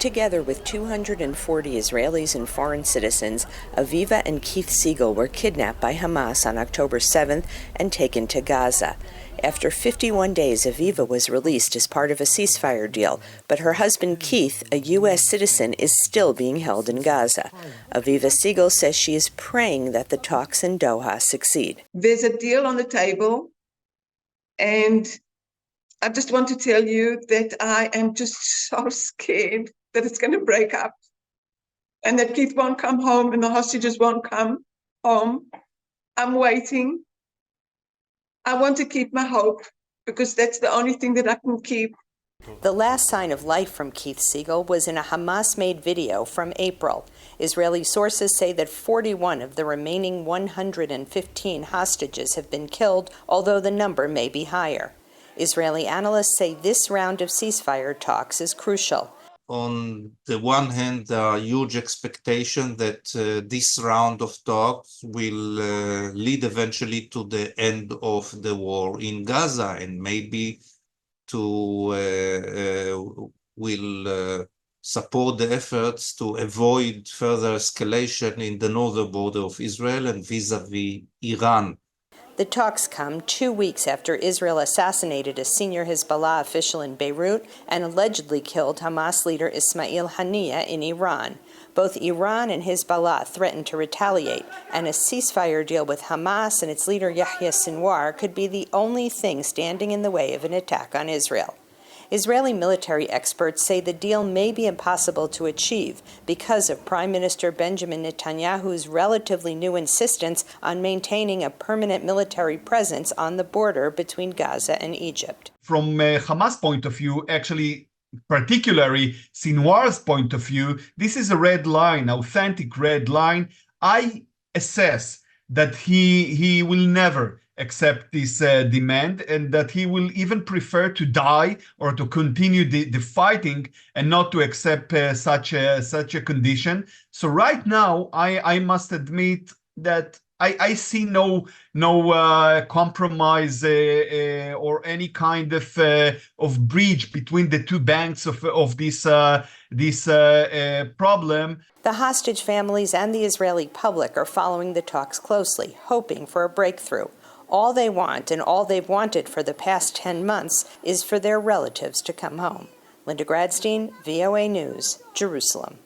Together with 240 Israelis and foreign citizens, Aviva and Keith Siegel were kidnapped by Hamas on October 7th and taken to Gaza. After 51 days, Aviva was released as part of a ceasefire deal, but her husband Keith, a U.S. citizen, is still being held in Gaza. Aviva Siegel says she is praying that the talks in Doha succeed. There's a deal on the table, and I just want to tell you that I am just so scared that it's going to break up and that Keith won't come home and the hostages won't come home. I'm waiting. I want to keep my hope because that's the only thing that I can keep. The last sign of life from Keith Siegel was in a Hamas-made video from April. Israeli sources say that 41 of the remaining 115 hostages have been killed, although the number may be higher. Israeli analysts say this round of ceasefire talks is crucial. On the one hand, there are huge expectations that this round of talks will lead eventually to the end of the war in Gaza, and maybe will support the efforts to avoid further escalation in the northern border of Israel and vis-à-vis Iran. The talks come 2 weeks after Israel assassinated a senior Hezbollah official in Beirut and allegedly killed Hamas leader Ismail Haniyeh in Iran. Both Iran and Hezbollah threatened to retaliate, and a ceasefire deal with Hamas and its leader Yahya Sinwar could be the only thing standing in the way of an attack on Israel. Israeli military experts say the deal may be impossible to achieve because of Prime Minister Benjamin Netanyahu's relatively new insistence on maintaining a permanent military presence on the border between Gaza and Egypt. From Hamas' point of view, actually, particularly Sinwar's point of view, this is a red line, authentic red line. I assess that he will never accept this demand, and that he will even prefer to die or to continue the fighting and not to accept such a condition. So right now, I must admit that I see no compromise or any kind of bridge between the two banks of this problem. The hostage families and the Israeli public are following the talks closely, hoping for a breakthrough. All they want, and all they've wanted for the past 10 months, is for their relatives to come home. Linda Gradstein, VOA News, Jerusalem.